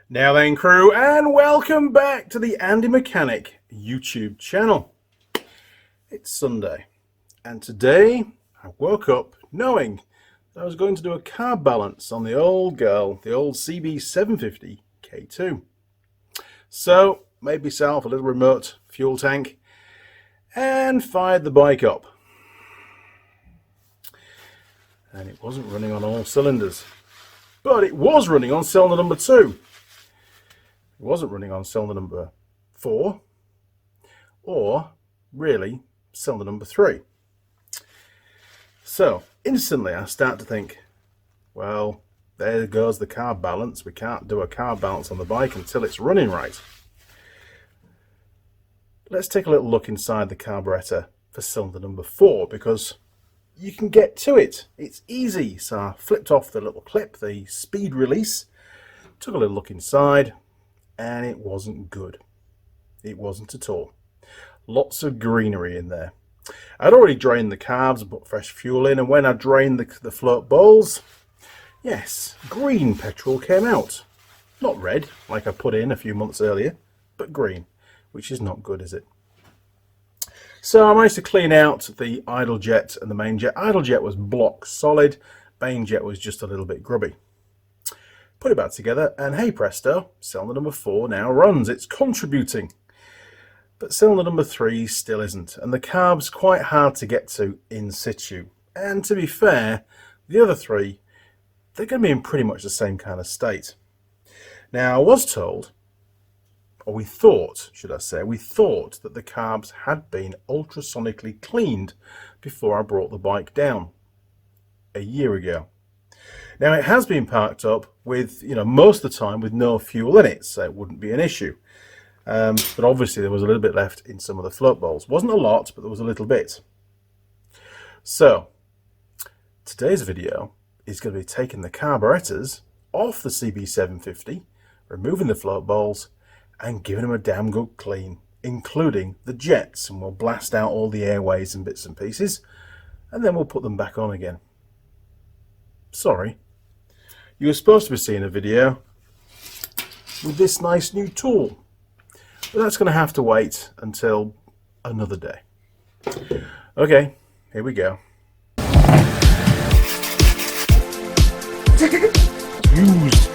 Now then, crew, and welcome back to the Andy Mechanic YouTube channel. It's Sunday, and today I woke up knowing that I was going to do a carb balance on the old girl, the old CB750 K2. So, made myself a little remote fuel tank and fired the bike up. And it wasn't running on all cylinders, but it was running on cylinder number 2. It wasn't running on cylinder number 4, or really cylinder number 3. So instantly I start to think, well, there goes the carb balance. We can't do a carb balance on the bike until it's running right. Let's take a little look inside the carburetor for cylinder number 4, because you can get to it. It's easy. So I flipped off the little clip, the speed release, took a little look inside, and it wasn't good. It wasn't at all. Lots of greenery in there. I'd already drained the carbs and put fresh fuel in, and when I drained the float bowls, yes, green petrol came out. Not red, like I put in a few months earlier, but green, which is not good, is it? So I managed to clean out the idle jet and the main jet. Idle jet was block solid, main jet was just a little bit grubby. Put it back together, and hey presto, cylinder number 4 now runs. It's contributing. But cylinder number 3 still isn't, and the carb's quite hard to get to in situ. And to be fair, the other 3, they're going to be in pretty much the same kind of state. Now I was told, or we thought, should I say, we thought that the carbs had been ultrasonically cleaned before I brought the bike down a year ago. Now it has been parked up with, most of the time with no fuel in it, so it wouldn't be an issue. But obviously there was a little bit left in some of the float bowls. Wasn't a lot, but there was a little bit. So today's video is going to be taking the carburetors off the CB750, removing the float bowls, and giving them a damn good clean, including the jets, and we'll blast out all the airways and bits and pieces, and then we'll put them back on again. Sorry, you were supposed to be seeing a video with this nice new tool, but that's going to have to wait until another day. Okay, here we go. Used.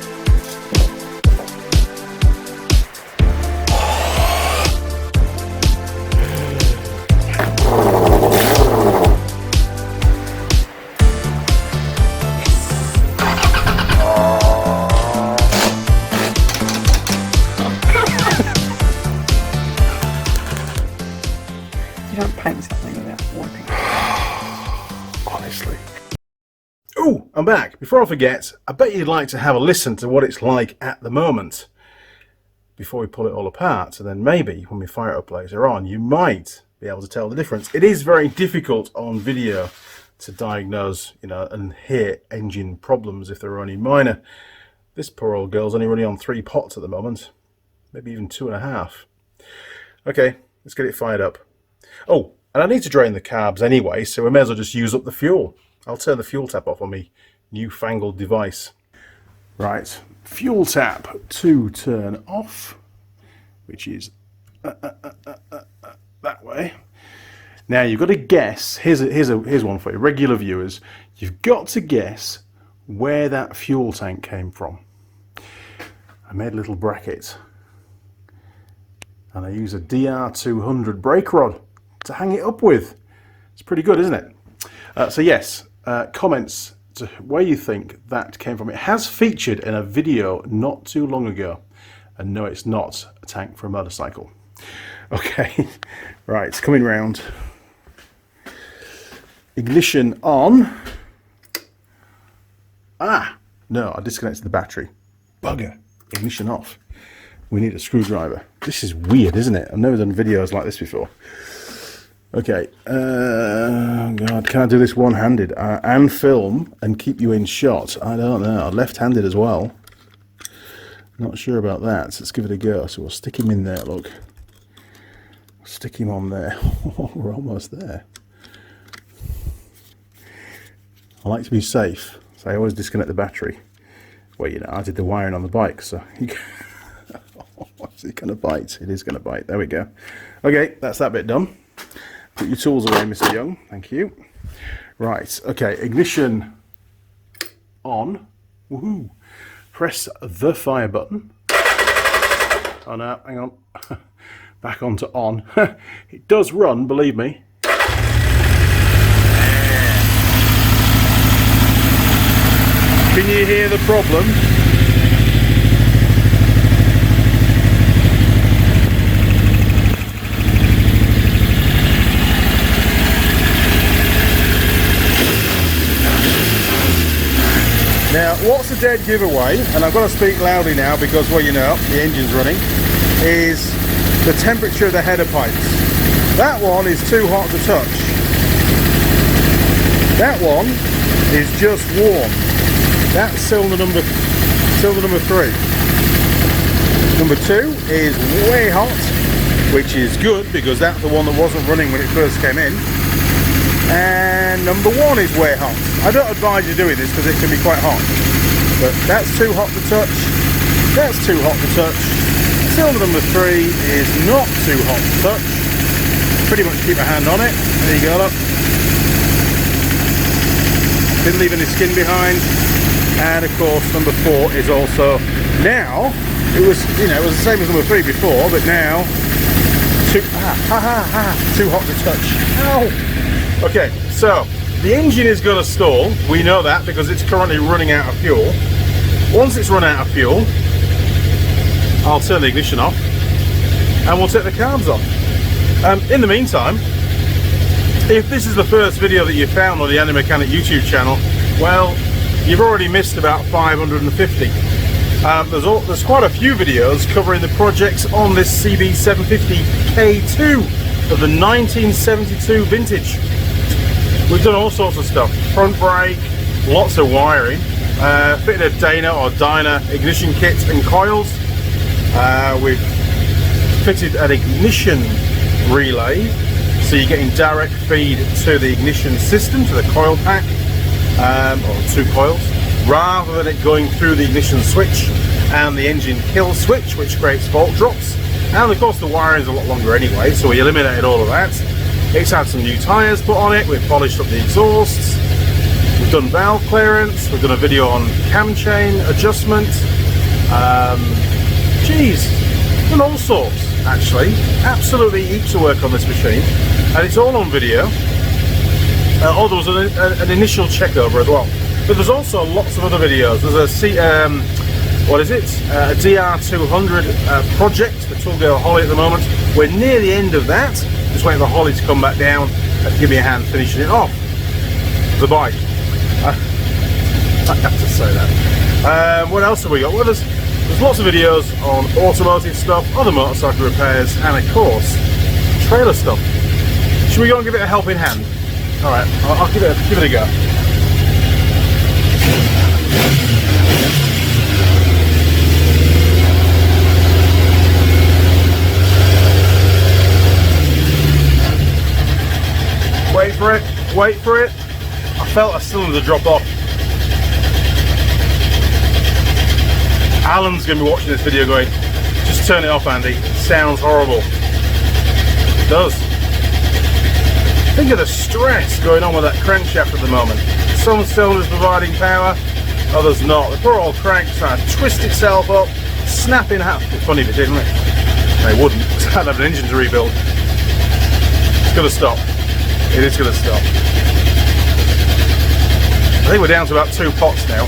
You don't paint something without wiping. Honestly. Oh, I'm back. Before I forget, I bet you'd like to have a listen to what it's like at the moment before we pull it all apart, and then maybe when we fire it up later on, you might be able to tell the difference. It is very difficult on video to diagnose, and hear engine problems if they're only minor. This poor old girl's only running on 3 pots at the moment, maybe even 2.5. Okay, let's get it fired up. Oh, and I need to drain the carbs anyway, so we may as well just use up the fuel. I'll turn the fuel tap off on my newfangled device. Right, fuel tap to turn off, which is that way. Now you've got to guess. Here's one for you, regular viewers. You've got to guess where that fuel tank came from. I made a little bracket, and I use a DR200 brake rod to hang it up with. It's pretty good, isn't it? So yes, comments to where you think that came from. It has featured in a video not too long ago, and no, it's not a tank for a motorcycle. Okay, right, it's coming round. Ignition on. Ah, no, I disconnected the battery. Bugger. Ignition off. We need a screwdriver. This is weird, isn't it? I've never done videos like this before. Okay, God, can I do this one-handed and film and keep you in shot? I don't know. Left-handed as well. Not sure about that. So let's give it a go. So we'll stick him in there. Look, stick him on there. We're almost there. I like to be safe, so I always disconnect the battery Well, you know, I did the wiring on the bike, so is it going to bite? It is going to bite. There we go. Okay, that's that bit done. Put your tools away, Mr. Young. Thank you. Right, okay, ignition on. Woohoo! Press the fire button. Oh no, hang on. Back onto on. It does run, believe me. Can you hear the problem? Now, what's a dead giveaway, and I've got to speak loudly now because, well, you know, the engine's running, is the temperature of the header pipes. That one is too hot to touch. That one is just warm. That's cylinder number 3. Number 2 is way hot, which is good because that's the one that wasn't running when it first came in. And number 1 is way hot. I don't advise you doing this because it can be quite hot. But that's too hot to touch. That's too hot to touch. Cylinder number 3 is not too hot to touch. Pretty much keep a hand on it. There you go, look. Didn't leave any skin behind. And of course number 4 is also, now, it was, you know, it was the same as number 3 before, but now, too hot to touch. Ow! Okay, so the engine is going to stall. We know that because it's currently running out of fuel. Once it's run out of fuel, I'll turn the ignition off and we'll take the carbs off. In the meantime, if this is the first video that you found on the Andy Mechanic YouTube channel, well, you've already missed about 550. There's quite a few videos covering the projects on this CB750 K2 of the 1972 vintage. We've done all sorts of stuff. Front brake, lots of wiring, fitted a Dana or Dyna ignition kit and coils. We've fitted an ignition relay, so you're getting direct feed to the ignition system, to the coil pack, or 2 coils, rather than it going through the ignition switch and the engine kill switch, which creates fault drops. And of course the wiring is a lot longer anyway, so we eliminated all of that. It's had some new tyres put on it, we've polished up the exhausts, we've done valve clearance, we've done a video on cam chain adjustment, done all sorts actually, absolutely heaps of work on this machine, and it's all on video. Oh, there was an initial check over as well, but there's also lots of other videos. There's a a DR200 project for Toolgirl Holly at the moment. We're near the end of that. Just waiting for Holly to come back down and give me a hand finishing it off. The bike. I have to say that. What else have we got? Well, there's lots of videos on automotive stuff, other motorcycle repairs, and of course, trailer stuff. Should we go and give it a helping hand? Alright, I'll give it a go. Wait for it. I felt a cylinder drop off. Alan's going to be watching this video going, just turn it off, Andy. It sounds horrible. It does. Think of the stress going on with that crankshaft at the moment. Some cylinders providing power, others not. The poor old crank's trying to twist itself up, snap in half. It's funny if it didn't, it? They wouldn't, because I'd have an engine to rebuild. It's going to stop. It is going to stop. I think we're down to about 2 pots now.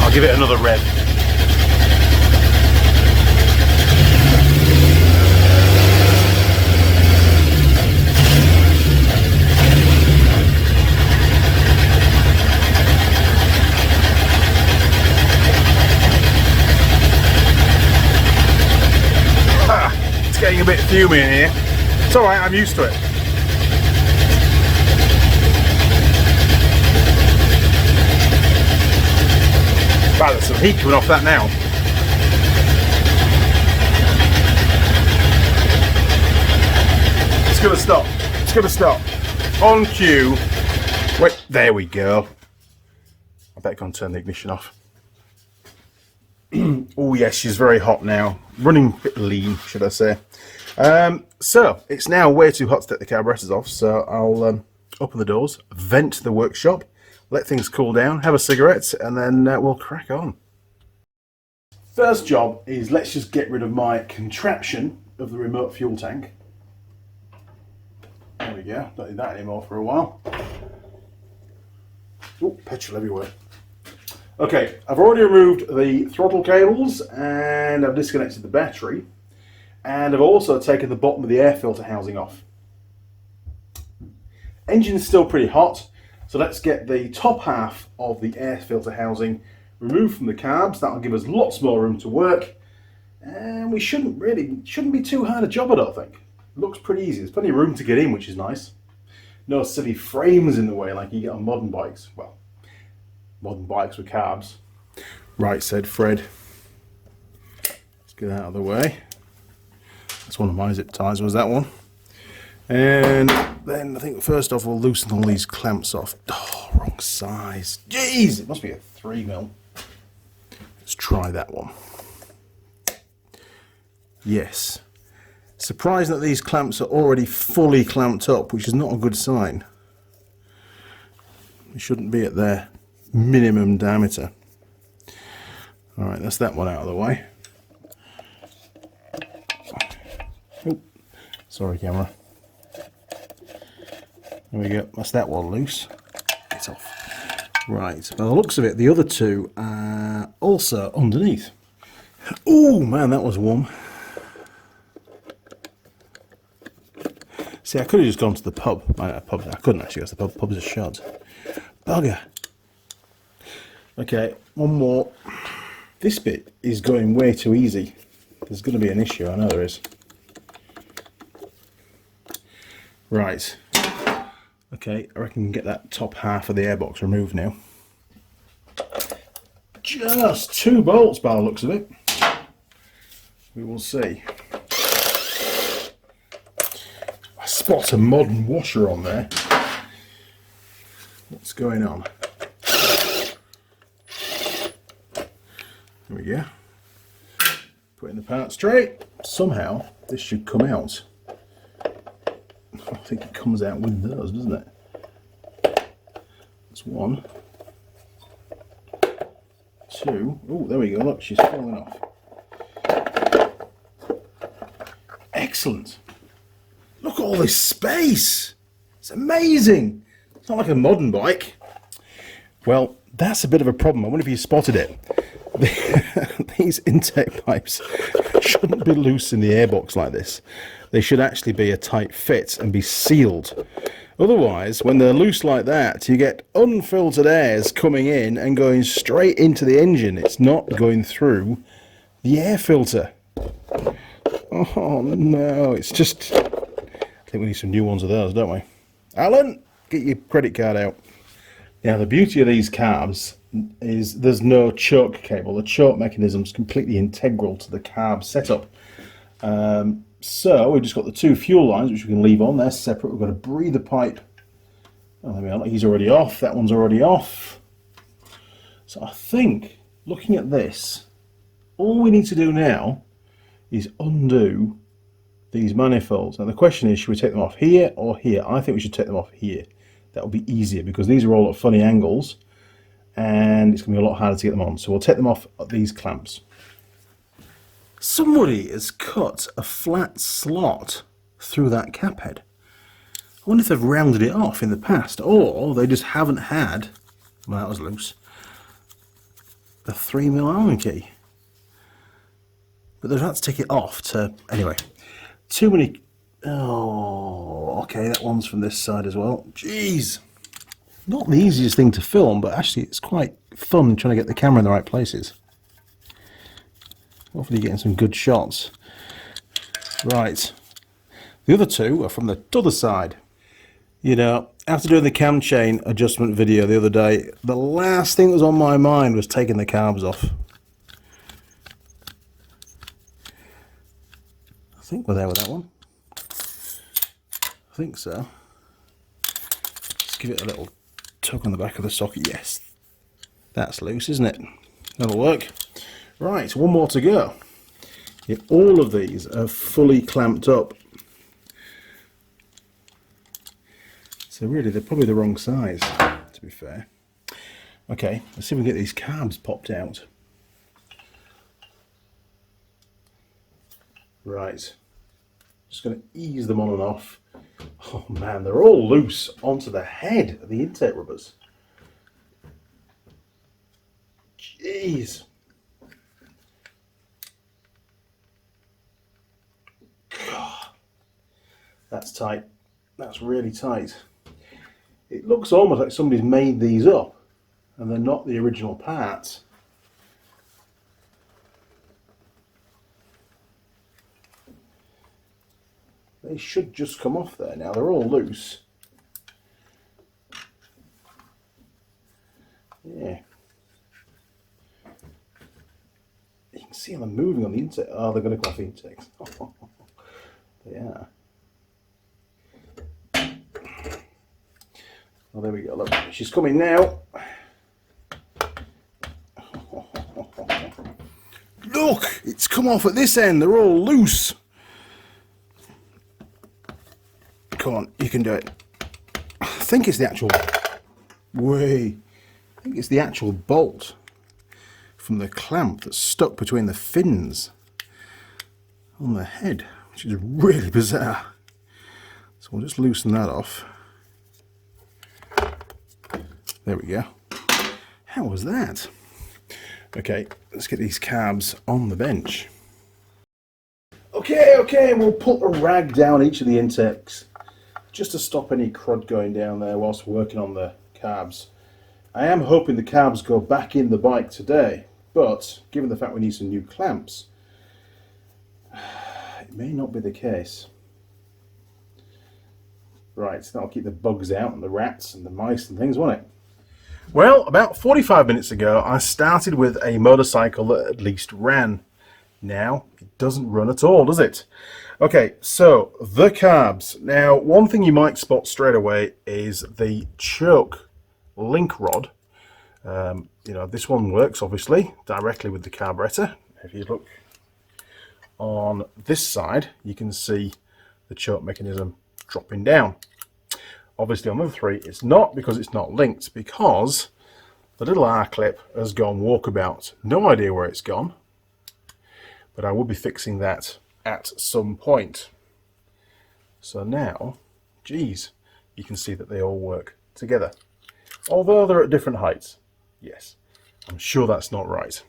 I'll give it another rev. Getting a bit fumey in here. It's alright, I'm used to it. Wow, there's some heat coming off that now. It's going to stop. It's going to stop. On cue. Wait, there we go. I better go and turn the ignition off. Oh yes, she's very hot now. Running a bit lean, should I say. So, it's now way too hot to take the carburetors off, so I'll open the doors, vent the workshop, let things cool down, have a cigarette, and then we'll crack on. First job is let's just get rid of my contraption of the remote fuel tank. There we go, don't need that anymore for a while. Oh, petrol everywhere. Okay, I've already removed the throttle cables and I've disconnected the battery, and I've also taken the bottom of the air filter housing off. Engine's still pretty hot, so let's get the top half of the air filter housing removed from the carbs. That'll give us lots more room to work, and we shouldn't be too hard a job, I don't think. It looks pretty easy. There's plenty of room to get in, which is nice. No silly frames in the way like you get on modern bikes. Well, modern bikes with carbs. Right, said Fred. Let's get out of the way. That's one of my zip ties, was that one. And then I think first off we'll loosen all these clamps off. Oh, wrong size. Jeez, it must be a 3mm. Let's try that one. Yes. Surprising that these clamps are already fully clamped up, which is not a good sign. It shouldn't be at their minimum diameter. Alright, that's that one out of the way. Oh, sorry camera. There we go, that's that one loose. It's off. Right, by the looks of it, the other two are also underneath. Oh man, that was warm. See, I could have just gone to the pub. I couldn't actually go to the pub. Pub's a shot. Bugger. Okay, one more. This bit is going way too easy. There's going to be an issue, I know there is. Right. Okay, I reckon we can get that top half of the airbox removed now. Just 2 bolts by the looks of it. We will see. I spot a modern washer on there. What's going on? There we go. Put in the parts tray. Somehow this should come out. I think it comes out with those, doesn't it? That's 1. 2. Oh, there we go. Look, she's falling off. Excellent. Look at all this space. It's amazing. It's not like a modern bike. Well, that's a bit of a problem. I wonder if you spotted it. These intake pipes shouldn't be loose in the airbox like this. They should actually be a tight fit and be sealed. Otherwise, when they're loose like that, you get unfiltered airs coming in and going straight into the engine. It's not going through the air filter. Oh no, it's just... I think we need some new ones of those, don't we? Alan, get your credit card out. Now, the beauty of these carbs is there's no choke cable. The choke mechanism is completely integral to the carb setup. So we've just got the 2 fuel lines, which we can leave on. They're separate. We've got a breather pipe. Oh, there we are. He's already off. That one's already off. So I think, looking at this, all we need to do now is undo these manifolds. Now the question is, should we take them off here or here? I think we should take them off here. That will be easier because these are all at funny angles and it's going to be a lot harder to get them on. So we'll take them off at these clamps. Somebody has cut a flat slot through that cap head. I wonder if they've rounded it off in the past, or they just haven't had, well, that was loose, a 3mm Allen key. But they've had to take it off to, anyway, too many, oh, okay, that one's from this side as well. Jeez. Not the easiest thing to film, but actually it's quite fun trying to get the camera in the right places. Hopefully getting some good shots. Right. The other 2 are from the other side. You know, after doing the cam chain adjustment video the other day, the last thing that was on my mind was taking the carbs off. I think we're there with that one. I think so. Let's give it a little tug on the back of the socket. Yes, that's loose, isn't it? That'll work. Right, one more to go. Yeah, all of these are fully clamped up. So really, they're probably the wrong size, to be fair. Okay, let's see if we can get these carbs popped out. Right, just going to ease them on and off. Oh man, they're all loose onto the head of the intake rubbers. Jeez. God, that's tight. That's really tight. It looks almost like somebody's made these up and they're not the original parts. They should just come off there now. They're all loose. Yeah. You can see them moving on the intake. Oh, they're going to come off the intakes. They are. Oh, there we go. Look, she's coming now. Look, it's come off at this end. They're all loose. Come on, you can do it. I think it's the actual bolt from the clamp that's stuck between the fins on the head, which is really bizarre. So we'll just loosen that off. There we go. How was that? Okay, let's get these carbs on the bench. Okay, we'll put a rag down each of the intakes just to stop any crud going down there whilst working on the carbs. I am hoping the carbs go back in the bike today, but given the fact we need some new clamps, it may not be the case. Right, so that'll keep the bugs out and the rats and the mice and things, won't it? Well, about 45 minutes ago, I started with a motorcycle that at least ran. Now, it doesn't run at all, does it? Okay, so the carbs. Now, one thing you might spot straight away is the choke link rod. This one works, obviously, directly with the carburetor. If you look on this side, you can see the choke mechanism dropping down. Obviously on the other three it's not, because it's not linked, because the little R clip has gone walkabout. No idea where it's gone, but I will be fixing that at some point. So now, geez, you can see that they all work together, although they're at different heights. Yes, I'm sure that's not right.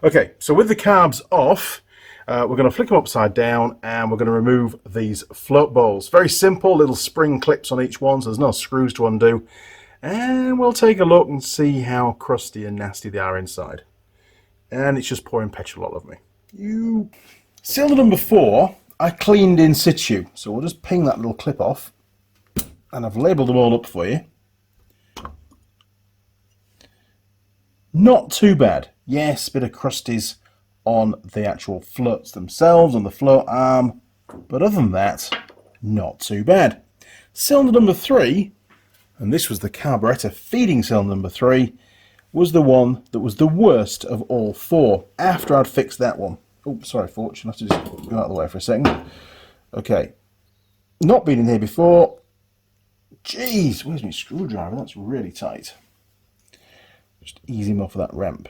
Okay, so with the carbs off, we're going to flick them upside down and we're going to remove these float bowls. Very simple, little spring clips on each one, so there's no screws to undo. And we'll take a look and see how crusty and nasty they are inside. And it's just pouring petrol all over me. Cylinder number 4, I cleaned in situ. So we'll just ping that little clip off. And I've labelled them all up for you. Not too bad. Yes, a bit of crusties on the actual floats themselves, on the float arm, but other than that, not too bad. Cylinder number 3, and this was the carburetor feeding cylinder number 3, was the one that was the worst of all 4, after I'd fixed that one. Oh, sorry folks, you'll have to just go out of the way for a second. Okay, not been in here before. Jeez, where's my screwdriver? That's really tight. Just ease him off of that ramp.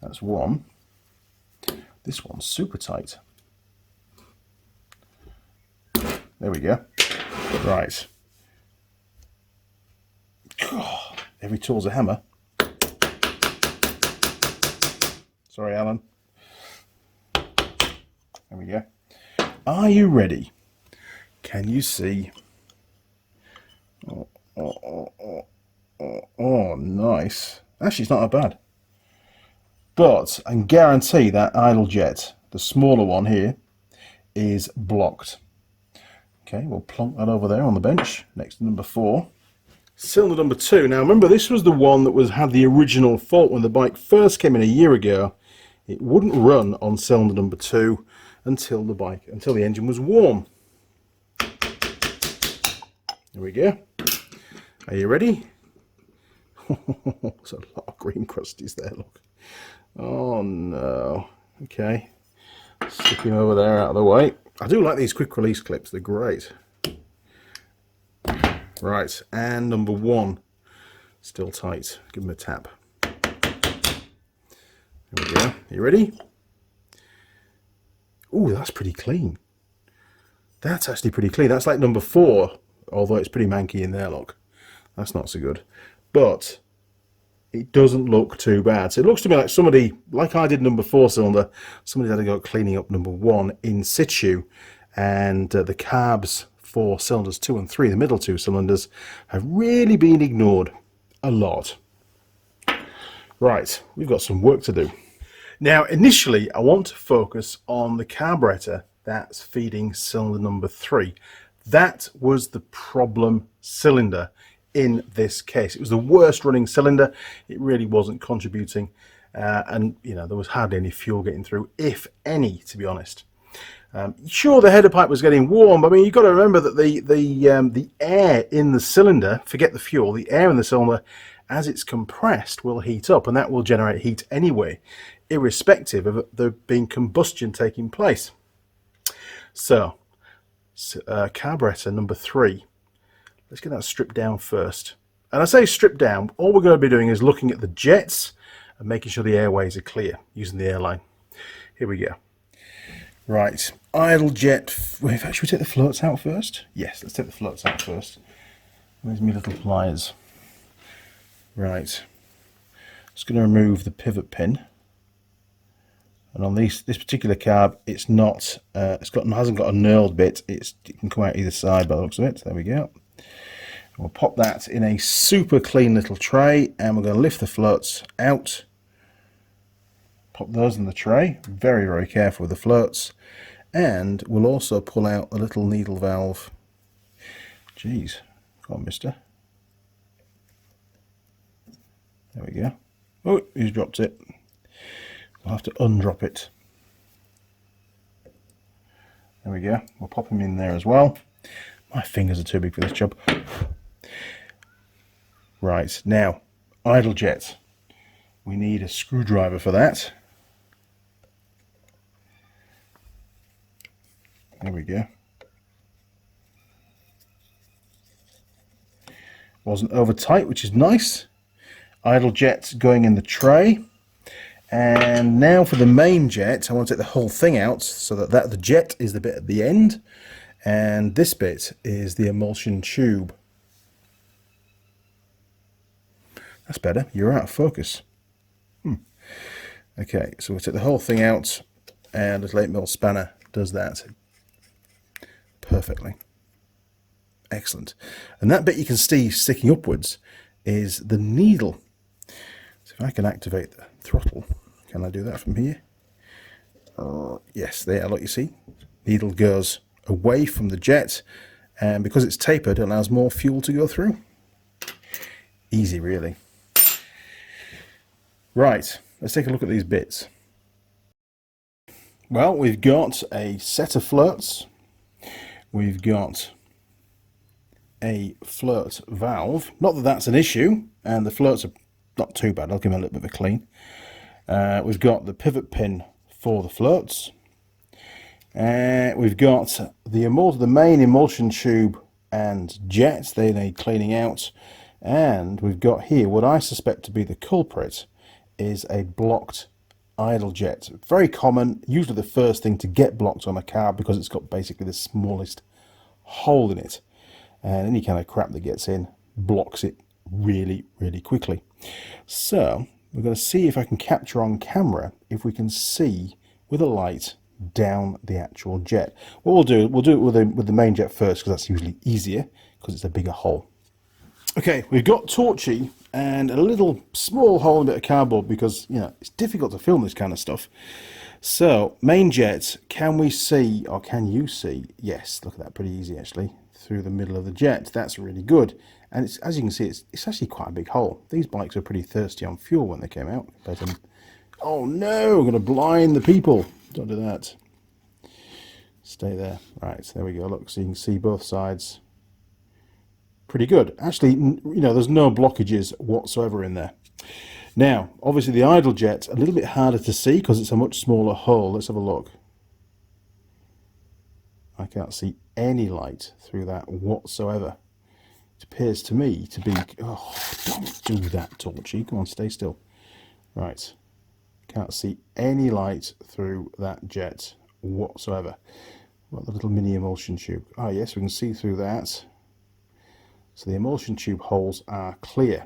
That's one. This one's super tight. There we go. Right. God, every tool's a hammer. Sorry, Alan. There we go. Are you ready? Can you see? Oh, nice. Actually, it's not that bad. But I can guarantee that idle jet, the smaller one here, is blocked. Okay, we'll plonk that over there on the bench next to number 4. Cylinder number 2. Now remember, this was the one that had the original fault when the bike first came in a year ago. It wouldn't run on cylinder number 2, until the engine was warm. There we go. Are you ready? There's a lot of green crusties there, look. Oh no. Okay. Stick him over there out of the way. I do like these quick release clips, they're great. Right, and number 1. Still tight. Give him a tap. There we go. You ready? Ooh, that's pretty clean. That's actually pretty clean. That's like number 4, although it's pretty manky in there, look. That's not so good. But it doesn't look too bad. So it looks to me like somebody, like I did number 4 cylinder, somebody had to go cleaning up number 1 in situ, and the carbs for cylinders 2 and 3, the middle 2 cylinders, have really been ignored a lot. Right, we've got some work to do. Now, initially, I want to focus on the carburetor that's feeding cylinder number 3. That was the problem cylinder in this case. It was the worst running cylinder. It really wasn't contributing, and you know, there was hardly any fuel getting through, if any, to be honest. Sure, the header pipe was getting warm, but I mean, you've got to remember that the air in the cylinder, forget the fuel, the air in the cylinder, as it's compressed, will heat up, and that will generate heat anyway, irrespective of there being combustion taking place. So, carburetor number 3. Let's get that stripped down first. And I say stripped down, all we're going to be doing is looking at the jets and making sure the airways are clear using the airline. Here we go. Right, idle jet. Wait, should we take the floats out first? Yes, let's take the floats out first. Where's my little pliers? Right, just going to remove the pivot pin. And on this particular carb, it's not, hasn't got a knurled bit. It can come out either side by the looks of it. There we go. We'll pop that in a super clean little tray, and we're going to lift the floats out. Pop those in the tray. Very, very careful with the floats. And we'll also pull out the little needle valve. Jeez, come on, mister. There we go. Oh, he's dropped it. We'll have to undrop it. There we go. We'll pop him in there as well. My fingers are too big for this job. Right, now, idle jet. We need a screwdriver for that. There we go. Wasn't over tight, which is nice. Idle jet going in the tray. And now for the main jet, I want to take the whole thing out so that the jet is the bit at the end, and this bit is the emulsion tube. That's better. You're out of focus. Okay, so we'll take the whole thing out, and this 8mm spanner does that perfectly. Excellent. And that bit you can see sticking upwards is the needle. So if I can activate the throttle, can I do that from here? Yes, there, look, you see, needle goes away from the jet, and because it's tapered, it allows more fuel to go through. Easy, really. Right, let's take a look at these bits. Well, we've got a set of floats. We've got a float valve. Not that that's an issue, and the floats are not too bad. I'll give them a little bit of a clean. We've got the pivot pin for the floats. We've got the main emulsion tube and jets. They need cleaning out. And we've got here what I suspect to be the culprit is a blocked idle jet. Very common, usually the first thing to get blocked on a car because it's got basically the smallest hole in it. And any kind of crap that gets in blocks it really, really quickly. So we're going to see if I can capture on camera if we can see with a light down the actual jet. What we'll do it with the main jet first, because that's usually easier because it's a bigger hole. Okay, we've got torchy and a little small hole in a bit of cardboard because, you know, it's difficult to film this kind of stuff. So main jet, can we see, or can you see? Yes, look at that, pretty easy actually, through the middle of the jet. That's really good. And it's, as you can see, it's actually quite a big hole. These bikes were pretty thirsty on fuel when they came out. But, oh no, we're going to blind the people. Don't do that. Stay there. Right, there we go. Look, so you can see both sides. Pretty good. Actually, you know, there's no blockages whatsoever in there. Now, obviously the idle jet, a little bit harder to see because it's a much smaller hole. Let's have a look. I can't see any light through that whatsoever. It appears to me to be... Oh, don't do that, Torchy. Come on, stay still. Right. Can't see any light through that jet whatsoever. What, the little mini emulsion tube? Oh, yes, we can see through that. So the emulsion tube holes are clear.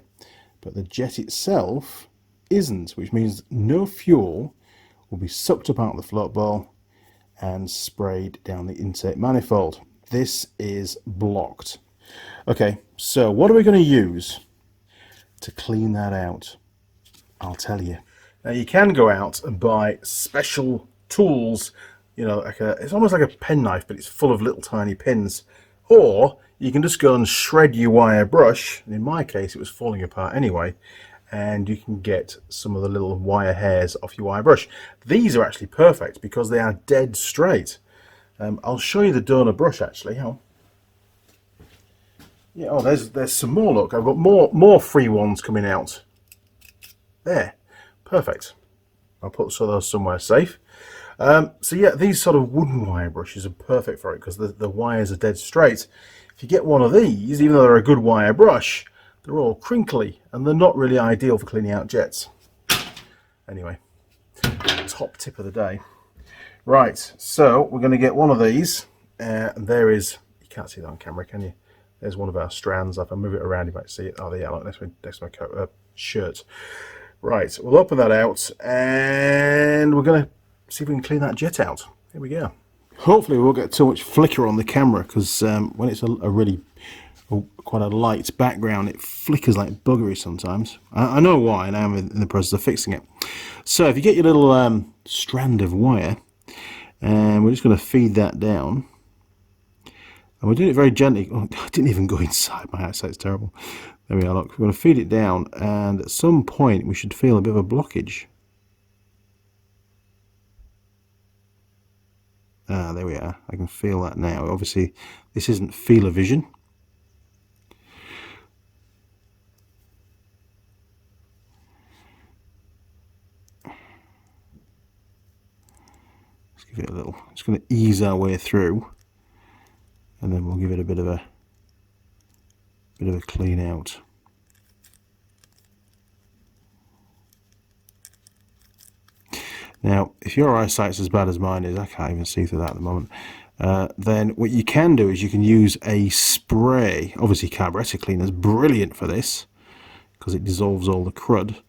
But the jet itself isn't, which means no fuel will be sucked up out of the float ball and sprayed down the intake manifold. This is blocked. Okay, so what are we going to use to clean that out? I'll tell you. Now you can go out and buy special tools, you know, like it's almost like a penknife, but it's full of little tiny pins. Or you can just go and shred your wire brush, and in my case it was falling apart anyway, and you can get some of the little wire hairs off your wire brush. These are actually perfect because they are dead straight. I'll show you the donor brush actually. Hang on. Yeah, oh, there's some more. Look, I've got more free ones coming out. There, perfect. I'll put some of those somewhere safe. So yeah, these sort of wooden wire brushes are perfect for it because the wires are dead straight. If you get one of these, even though they're a good wire brush, they're all crinkly and they're not really ideal for cleaning out jets. Anyway, top tip of the day. Right, so we're going to get one of these, and there is, you can't see that on camera, can you? There's one of our strands. If I move it around, you might see it. Oh, yeah, look, next to my coat, shirt. Right, we'll open that out, and we're going to see if we can clean that jet out. Here we go. Hopefully we won't get too much flicker on the camera, because when it's quite a light background, it flickers like buggery sometimes. I know why, and I'm in the process of fixing it. So if you get your little strand of wire, and we're just going to feed that down. And we're doing it very gently. Oh, I didn't even go inside. My eyesight's terrible. There we are, look. We're going to feed it down, and at some point we should feel a bit of a blockage. Ah, there we are. I can feel that now. Obviously, this isn't feeler vision. Let's give it a little. It's going to ease our way through, and then we'll give it a bit of a clean out. Now, if your eyesight's as bad as mine is, I can't even see through that at the moment, then what you can do is you can use a spray. Obviously, carburetor cleaner is brilliant for this because it dissolves all the crud.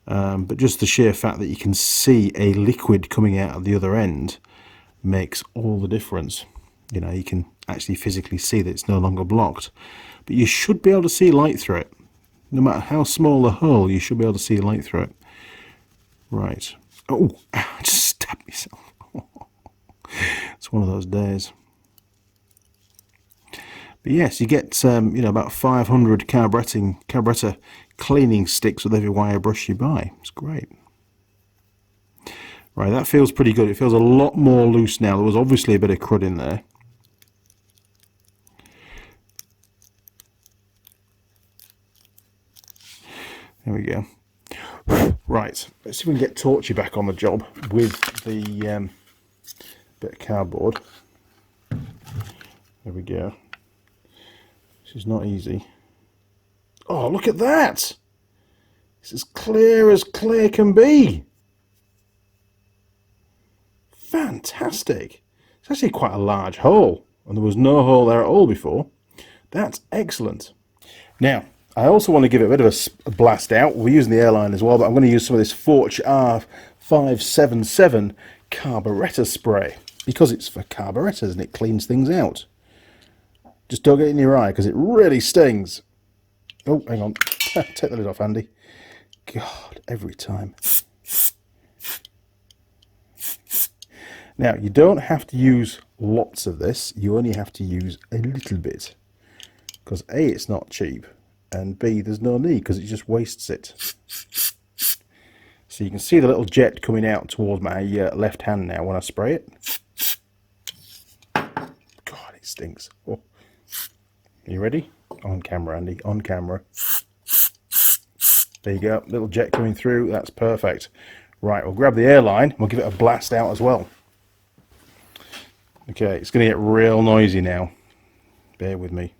But just the sheer fact that you can see a liquid coming out of the other end makes all the difference. You know, you can actually physically see that it's no longer blocked. But you should be able to see light through it. No matter how small the hole, you should be able to see light through it. Right. Oh, I just stabbed myself. It's one of those days. But yes, you get you know, about 500 carburetor cleaning sticks with every wire brush you buy. It's great. Right, that feels pretty good. It feels a lot more loose now. There was obviously a bit of crud in there. There we go. Right, let's see if we can get Torchy back on the job with the bit of cardboard. There we go. This is not easy. Oh, look at that! It's as clear can be. Fantastic. It's actually quite a large hole, and there was no hole there at all before. That's excellent. Now, I also want to give it a bit of a blast out. We're using the airline as well, but I'm going to use some of this Forge R577 Carburetor spray because it's for carburetors and it cleans things out. Just don't get it in your eye because it really stings. Oh, hang on. Take the lid off, Andy. God, every time. Now, you don't have to use lots of this. You only have to use a little bit because A, it's not cheap, and B, there's no need because it just wastes it. So you can see the little jet coming out towards my left hand now when I spray it. stinks. Oh. Are you ready? On camera, Andy. On camera. There you go. Little jet coming through. That's perfect. Right, we'll grab the airline. We'll give it a blast out as well. Okay, it's going to get real noisy now. Bear with me.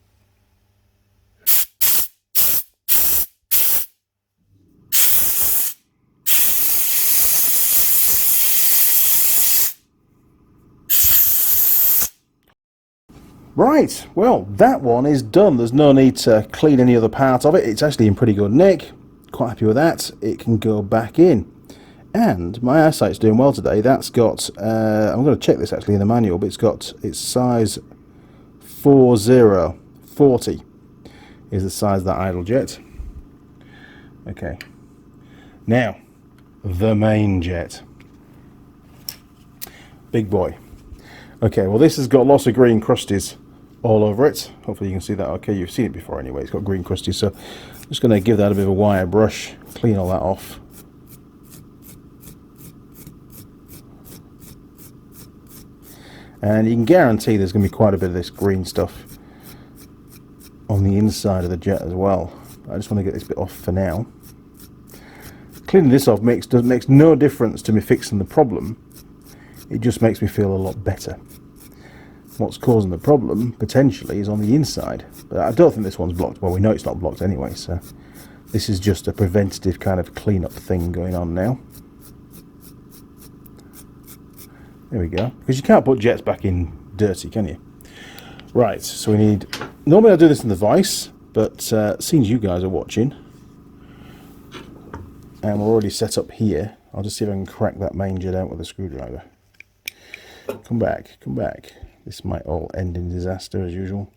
Right, well, that one is done. There's no need to clean any other part of it. It's actually in pretty good nick. Quite happy with that. It can go back in. And my eyesight's doing well today. That's got, I'm going to check this actually in the manual, but it's size 40 is the size of that idle jet. Okay. Now, the main jet. Big boy. Okay, well this has got lots of green crusties all over it. Hopefully you can see that okay. You've seen it before anyway. It's got green crusties, so I'm just going to give that a bit of a wire brush, clean all that off. And you can guarantee there's going to be quite a bit of this green stuff on the inside of the jet as well. I just want to get this bit off for now. Cleaning this off makes no difference to me fixing the problem. It just makes me feel a lot better. What's causing the problem, potentially, is on the inside. But I don't think this one's blocked. Well, we know it's not blocked anyway, so this is just a preventative kind of clean-up thing going on now. There we go. Because you can't put jets back in dirty, can you? Right, so we need... Normally I do this in the vise, but seeing you guys are watching, and we're already set up here, I'll just see if I can crack that main jet out with a screwdriver. Come back, come back. This might all end in disaster as usual.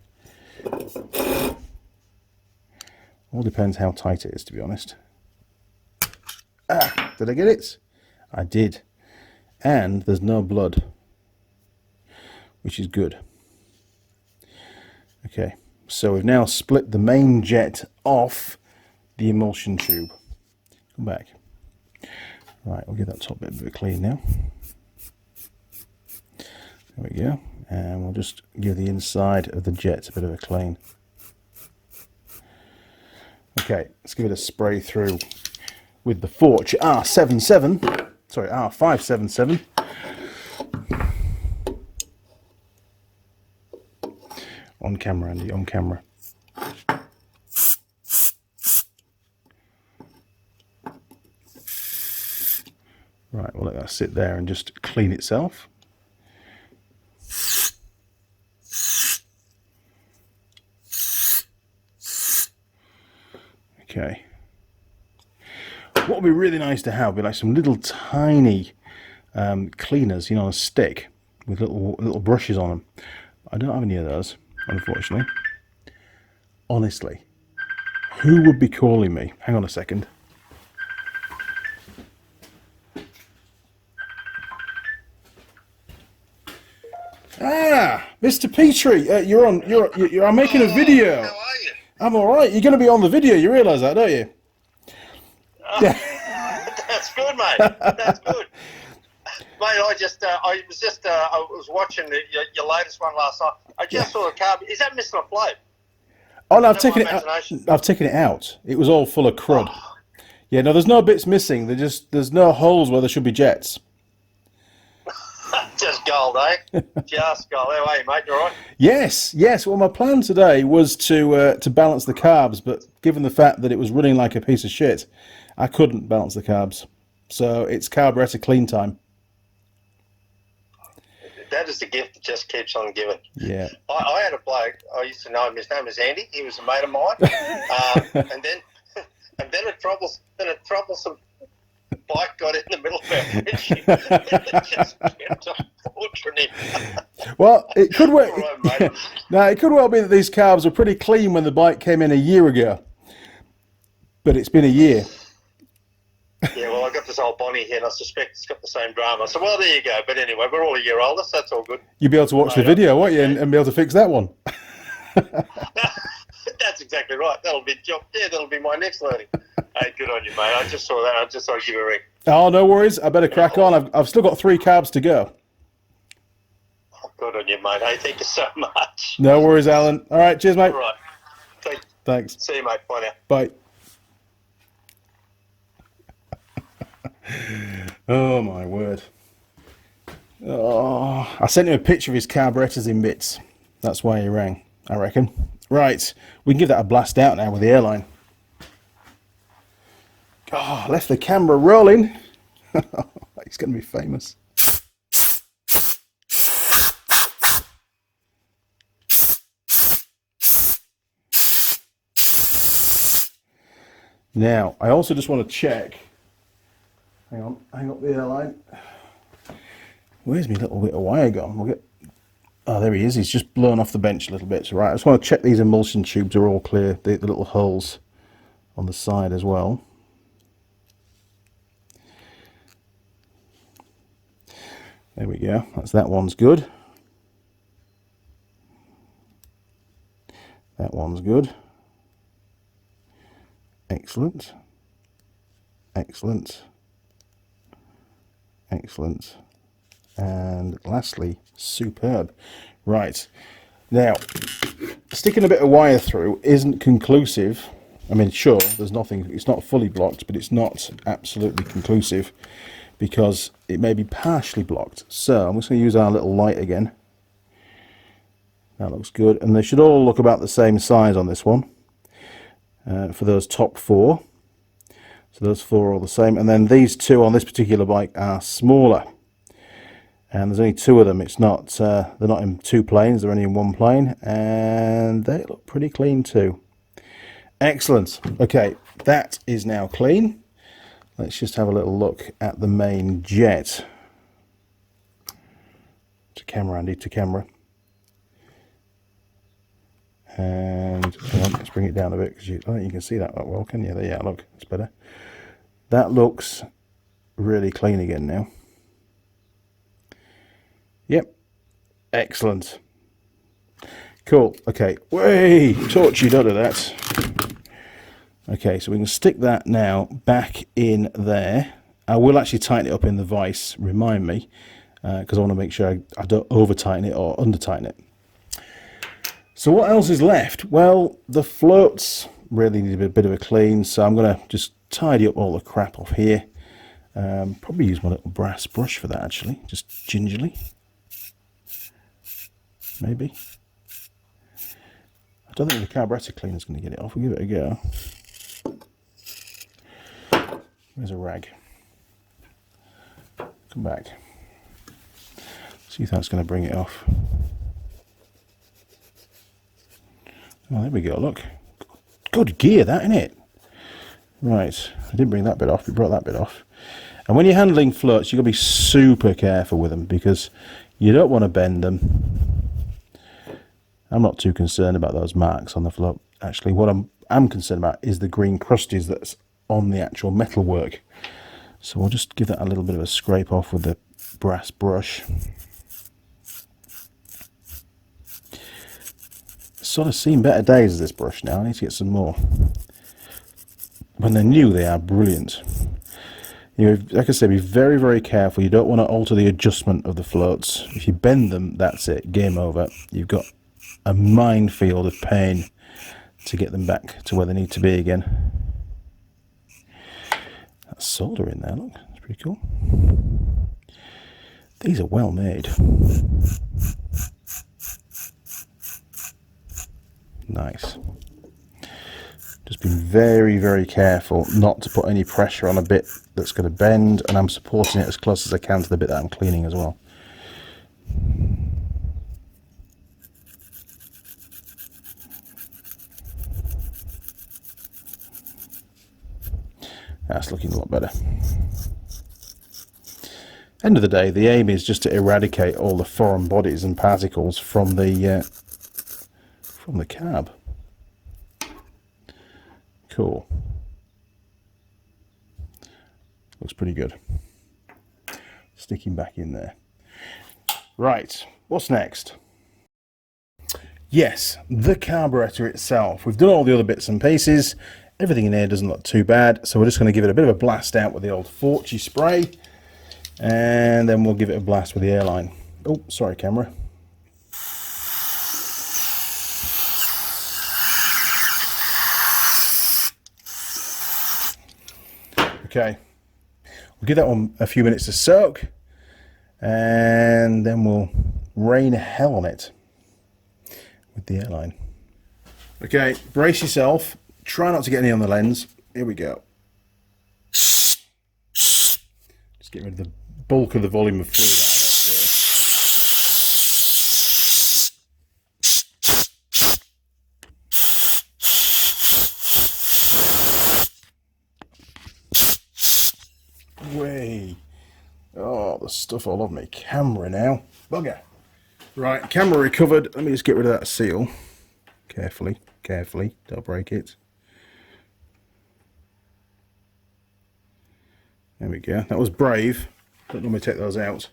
All depends how tight it is, to be honest. Ah, did I get it? I did. And there's no blood, which is good. Okay, so we've now split the main jet off the emulsion tube. Come back. Right, we'll give that top bit a bit of a clean now. There we go. And we'll just give the inside of the jet a bit of a clean. Okay, let's give it a spray through with the Forge R577. On camera, Andy, on camera. Right, we'll let that sit there and just clean itself. Okay. What would be really nice to have would be like some little tiny cleaners, you know, on a stick with little brushes on them. I don't have any of those, unfortunately. Honestly, who would be calling me? Hang on a second. Ah, Mr. Petrie, you're making a video. How are you? I'm all right. You're going to be on the video. You realise that, don't you? Yeah. That's good, mate. That's good. Mate, I was watching your latest one last night. I just saw a carb. Is that missing a float? Oh no, I've taken it out. It was all full of crud. Oh. Yeah, no, there's no bits missing. There's no holes where there should be jets. Just gold, eh? Just gold. How are you, mate? You all right? Yes. Well, my plan today was to balance the carbs, but given the fact that it was running like a piece of shit, I couldn't balance the carbs. So it's carburetor clean time. That is the gift that just keeps on giving. Yeah. I had a bloke. I used to know him. His name was Andy. He was a mate of mine. and then a troublesome bike got in the middle of our bridge. It just kept on torturing him. Well, it could well. Right, Now it could well be that these carbs were pretty clean when the bike came in a year ago, but it's been a year. Yeah, well, I got this old Bonnie here, and I suspect it's got the same drama. So, well, there you go. But anyway, we're all a year older, so that's all good. You'll be able to watch the video, won't you, and be able to fix that one. That's exactly right. That'll be my next learning. Hey, good on you, mate. I just saw that. I just thought I'd give you a ring. Oh, no worries. I better crack on. I've still got 3 carbs to go. Good on you, mate. Hey, thank you so much. No worries, Alan. All right, cheers, mate. All right. Thanks. See you, mate. Bye now. Bye. Oh, my word. Oh, I sent him a picture of his carburetors in bits. That's why he rang, I reckon. Right, we can give that a blast out now with the airline. Oh, I left the camera rolling. He's going to be famous. Now, I also just want to check. Hang up the airline. Where's my little bit of wire gone? We'll get. Oh, there he is. He's just blown off the bench a little bit. So, right, I just want to check these emulsion tubes are all clear. The little holes on the side as well. There we go. That one's good. That one's good. Excellent. Excellent. Excellent. And lastly, superb. Right. Now, sticking a bit of wire through isn't conclusive. I mean, sure, there's nothing, it's not fully blocked, but it's not absolutely conclusive because it may be partially blocked. So I'm just going to use our little light again. That looks good. And they should all look about the same size on this one for those top four. So those four are all the same. And then these two on this particular bike are smaller. And there's only two of them. It's not, they're not in two planes, they're only in one plane. And they look pretty clean too. Excellent. Okay, that is now clean. Let's just have a little look at the main jet. To camera, Andy, to camera. And on, let's bring it down a bit because I don't think you can see that well, can you? Yeah, look, it's better. That looks really clean again now. Yep, excellent. Cool. Okay, way torch you don't do that. Okay, so we can stick that now back in there. I will actually tighten it up in the vise, remind me, because I want to make sure I don't over tighten it or under tighten it. So what else is left? Well, the floats really need a bit of a clean, so I'm going to just tidy up all the crap off here. Probably use my little brass brush for that actually, just gingerly. Maybe. I don't think the carburetor cleaner is going to get it off. We'll give it a go. There's a rag. Come back. See if that's going to bring it off. Oh, there we go, look. Good gear, that, isn't it? Right, I didn't bring that bit off, we brought that bit off. And when you're handling floats, you've got to be super careful with them because you don't want to bend them. I'm not too concerned about those marks on the float. Actually, what I'm concerned about is the green crusties that's on the actual metalwork. So we'll just give that a little bit of a scrape off with the brass brush. Sort of seen better days as this brush now. I need to get some more. When they're new, they are brilliant. You know, like I said, be very, very careful. You don't want to alter the adjustment of the floats. If you bend them, that's it. Game over. You've got a minefield of pain to get them back to where they need to be again. That's solder in there, look. That's pretty cool. These are well made. Nice. Just being very, very careful not to put any pressure on a bit that's going to bend, and I'm supporting it as close as I can to the bit that I'm cleaning as well. That's looking a lot better. End of the day, the aim is just to eradicate all the foreign bodies and particles from the carb. Cool. Looks pretty good. Sticking back in there. Right, what's next? Yes, the carburetor itself. We've done all the other bits and pieces. Everything in here doesn't look too bad, so we're just going to give it a bit of a blast out with the old Forgy spray, and then we'll give it a blast with the airline. Oh, sorry camera. Okay, we'll give that one a few minutes to soak, and then we'll rain hell on it with the airline. Okay, brace yourself. Try not to get any on the lens. Here we go. Just get rid of the bulk of the volume of fluid out of there. Way. Oh, there's stuff all over my camera now. Bugger. Right, camera recovered. Let me just get rid of that seal. Carefully, carefully. Don't break it. There we go. That was brave. Don't normally take those out.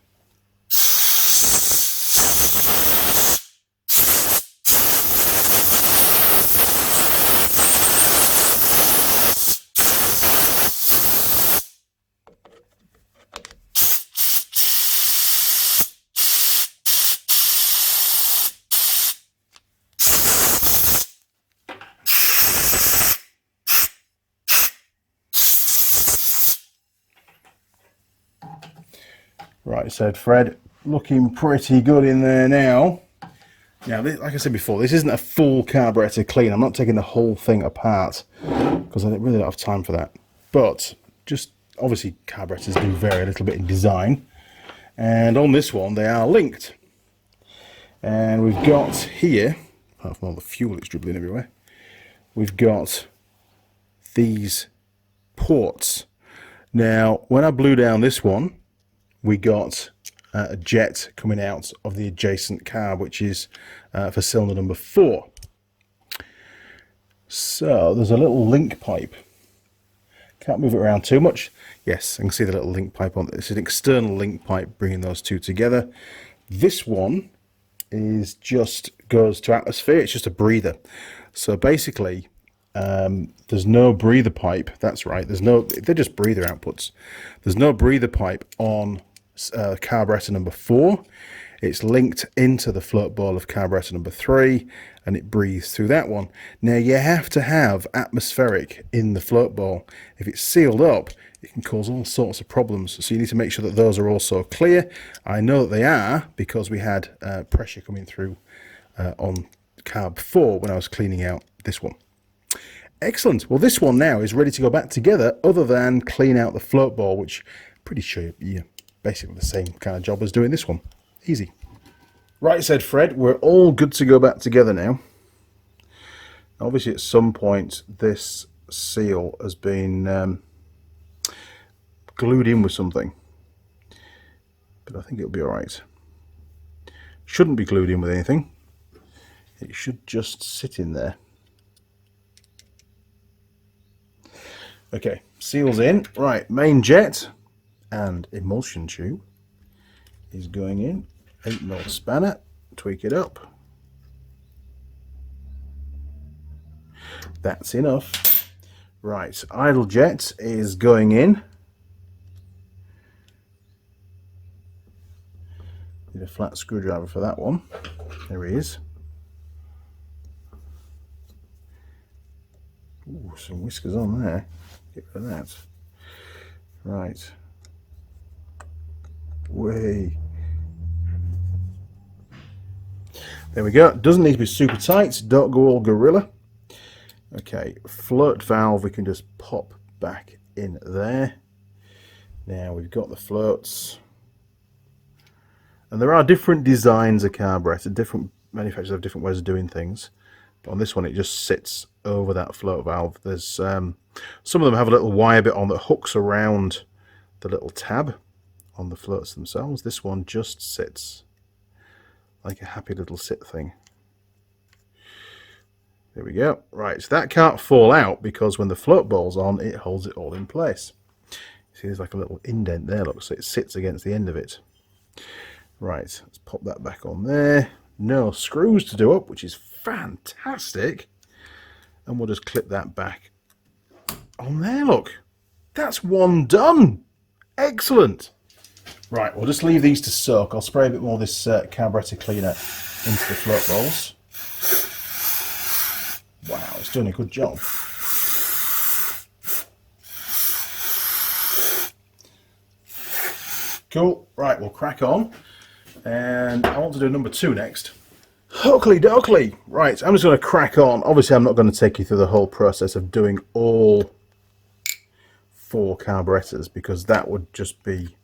Right, said Fred, looking pretty good in there now. Now, like I said before, this isn't a full carburetor clean. I'm not taking the whole thing apart because I really don't have time for that. But just obviously carburetors do vary a little bit in design. And on this one, they are linked. And we've got here, apart from all the fuel that's dribbling everywhere, we've got these ports. Now, when I blew down this one, we got a jet coming out of the adjacent carb, which is for cylinder number 4. So there's a little link pipe. Can't move it around too much. Yes, I can see the little link pipe on this. It's an external link pipe bringing those two together. This one is just goes to atmosphere. It's just a breather. So basically, there's no breather pipe. That's right. They're just breather outputs. There's no breather pipe on carburetor number 4. It's linked into the float ball of carburetor number 3, and it breathes through that one. Now you have to have atmospheric in the float ball. If it's sealed up, it can cause all sorts of problems. So you need to make sure that those are also clear. I know that they are because we had pressure coming through on carb 4 when I was cleaning out this one. Excellent. Well, this one now is ready to go back together, other than clean out the float ball, which I'm pretty sure you're basically the same kind of job as doing this one. Easy. Right, said Fred, we're all good to go back together now. Obviously, at some point, this seal has been glued in with something, but I think it'll be all right. Shouldn't be glued in with anything. It should just sit in there. Okay, seals in. Right, main jet and emulsion tube is going in. 8mm spanner, tweak it up. That's enough. Right, idle jet is going in. Need a flat screwdriver for that one. There he is. Ooh, some whiskers on there. Get rid of that. Right. Way. There we go. Doesn't need to be super tight. Don't go all gorilla. Okay, float valve we can just pop back in there. Now we've got the floats. And there are different designs of carburetor. Different manufacturers have different ways of doing things. But on this one, it just sits over that float valve. There's some of them have a little wire bit on that hooks around the little tab on the floats themselves. This one just sits like a happy little sit thing. There we go. Right, so that can't fall out because when the float ball's on, it holds it all in place. See, there's like a little indent there, look, so it sits against the end of it. Right, let's pop that back on there. No screws to do up, which is fantastic. And we'll just clip that back on there, look. That's one done. Excellent. Right, we'll just leave these to soak. I'll spray a bit more of this carburetor cleaner into the float balls. Wow, it's doing a good job. Cool. Right, we'll crack on. And I want to do number 2 next. Oakley dokley. Right, I'm just going to crack on. Obviously, I'm not going to take you through the whole process of doing all 4 carburetors, because that would just be,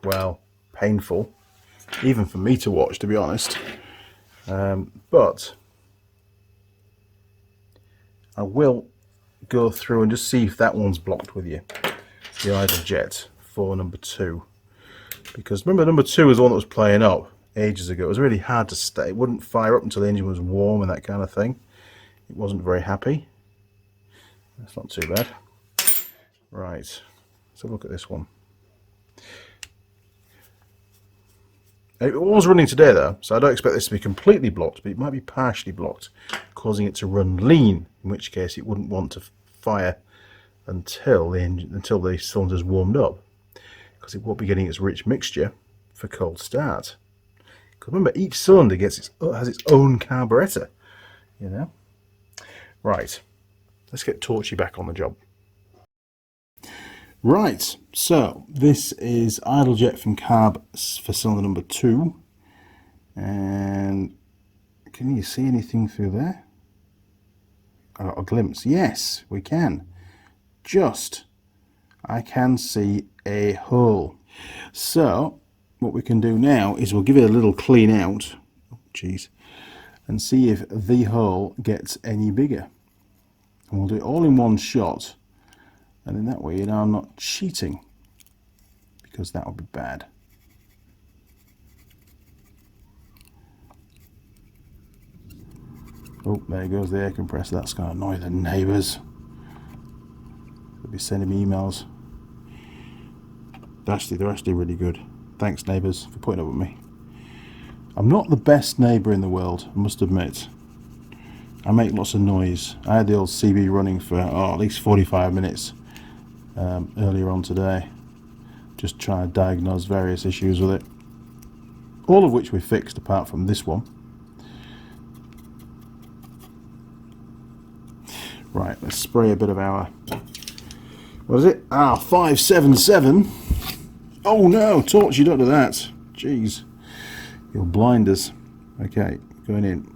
well, painful. Even for me to watch, to be honest. But I will go through and just see if that one's blocked with you. The idle jet for number 2. Because remember, number 2 was the one that was playing up ages ago. It was really hard to stay. It wouldn't fire up until the engine was warm and that kind of thing. It wasn't very happy. That's not too bad. Right, let's have a look at this one. It was running today though, so I don't expect this to be completely blocked, but it might be partially blocked, causing it to run lean, in which case it wouldn't want to fire until the cylinder's warmed up, because it won't be getting its rich mixture for cold start. Because remember, each cylinder has its own carburetor, you know. Right, let's get Torchy back on the job. Right, so this is idle jet from Carb for cylinder number 2, and can you see anything through there? I got a glimpse. Yes, we can. I can see a hole. So what we can do now is we'll give it a little clean out, and see if the hole gets any bigger. And we'll do it all in one shot. And in that way, you know, I'm not cheating, because that would be bad. Oh, there goes the air compressor. That's going to annoy the neighbours. They'll be sending me emails. They're actually really good. Thanks, neighbours, for putting up with me. I'm not the best neighbour in the world, I must admit. I make lots of noise. I had the old CB running for at least 45 minutes. Earlier on today, just trying to diagnose various issues with it, all of which we fixed apart from this one. Right, let's spray a bit of our, what is it? 577. Oh no, Torch, you don't do that. Jeez, you'll blind us. Okay, going in.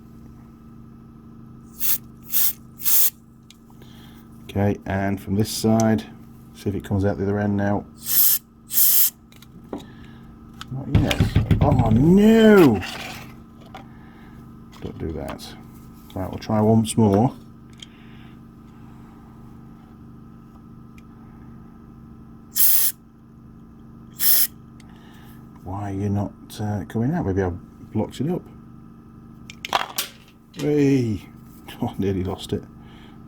Okay, and from this side, see if it comes out the other end now. Not yet. Oh no! Don't do that. Right, we'll try once more. Why are you not coming out? Maybe I've blocked it up. Hey! Oh, nearly lost it.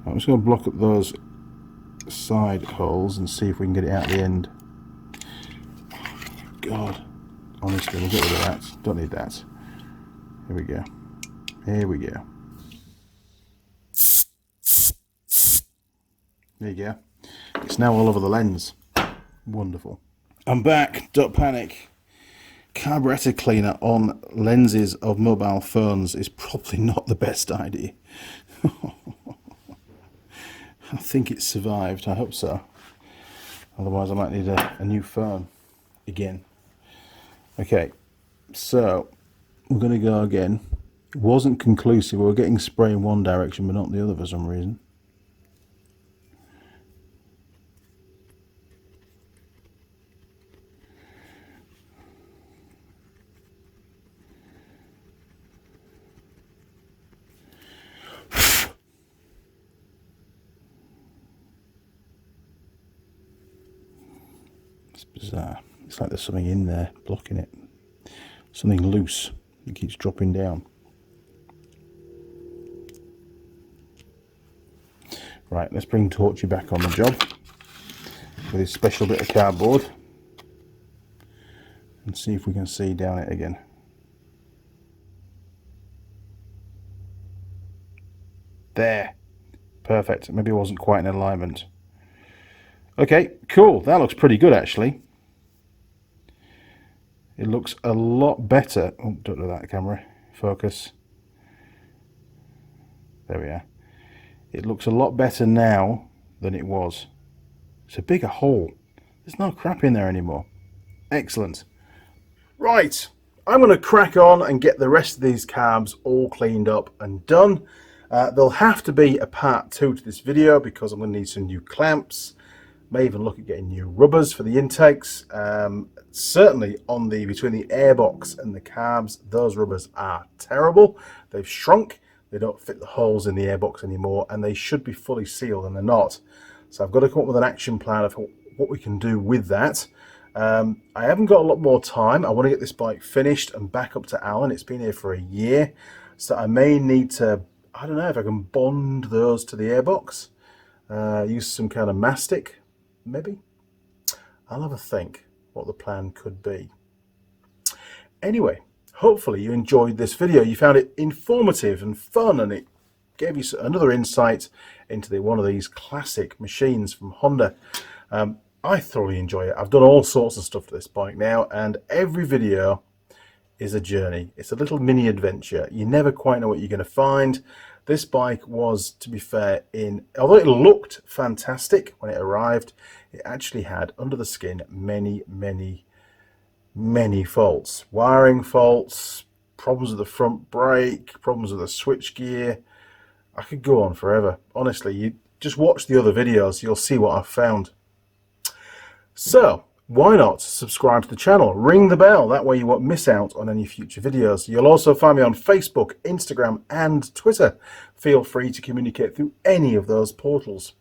I'm just going to block up those side holes and see if we can get it out the end. God, honestly, we'll get rid of that. Don't need that. Here we go. Here we go. There you go. It's now all over the lens. Wonderful. I'm back. Don't panic. Carburetor cleaner on lenses of mobile phones is probably not the best idea. I think it survived. I hope so. Otherwise I might need a new phone again. Okay, so we're going to go again. It wasn't conclusive. We were getting spray in one direction but not the other for some reason. It's bizarre. It's like there's something in there blocking it. Something loose. It keeps dropping down. Right, let's bring Torchy back on the job with his special bit of cardboard and see if we can see down it again. There. Perfect. Maybe it wasn't quite in alignment. Okay, cool. That looks pretty good actually. It looks a lot better. Oh, don't do that, camera. Focus. There we are. It looks a lot better now than it was. It's a bigger hole. There's no crap in there anymore. Excellent. Right, I'm going to crack on and get the rest of these carbs all cleaned up and done. There'll have to be a part 2 to this video because I'm going to need some new clamps. May even look at getting new rubbers for the intakes. Certainly on between the airbox and the carbs, those rubbers are terrible. They've shrunk, they don't fit the holes in the airbox anymore, and they should be fully sealed and they're not. So I've got to come up with an action plan of what we can do with that. I haven't got a lot more time. I want to get this bike finished and back up to Alan. It's been here for a year, so I may need to, I don't know if I can bond those to the airbox, use some kind of mastic maybe. I'll have a think what the plan could be. Anyway, hopefully you enjoyed this video. You found it informative and fun, and it gave you another insight into one of these classic machines from Honda. I thoroughly enjoy it. I've done all sorts of stuff to this bike now, and every video is a journey. It's a little mini adventure. You never quite know what you're going to find. This bike was, to be fair, although it looked fantastic when it arrived, it actually had under the skin many, many, many faults. Wiring faults, problems with the front brake, problems with the switch gear. I could go on forever. Honestly, you just watch the other videos, you'll see what I've found. So, why not subscribe to the channel, ring the bell, that way you won't miss out on any future videos. You'll also find me on Facebook, Instagram and Twitter. Feel free to communicate through any of those portals.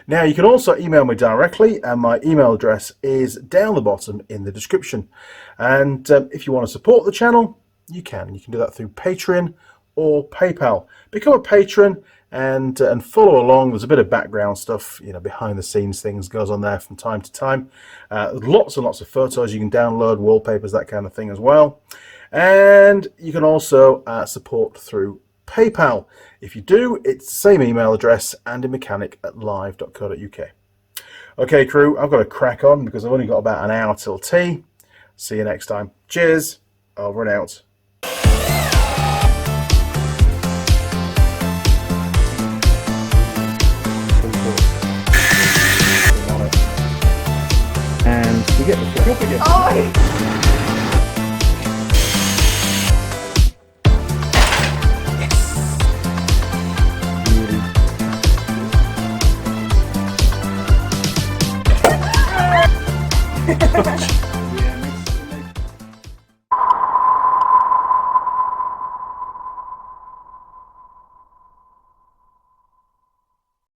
Now you can also email me directly, and my email address is down the bottom in the description. And if you want to support the channel, you can do that through Patreon or PayPal. Become a patron and follow along. There's a bit of background stuff, behind the scenes things goes on there from time to time. Lots and lots of photos you can download, wallpapers, that kind of thing as well. And you can also support through PayPal. If you do, it's the same email address, andymechanic@live.co.uk. Okay, crew, I've got to crack on because I've only got about an hour till tea. See you next time. Cheers. Over and out. And you get the flip again. Oh!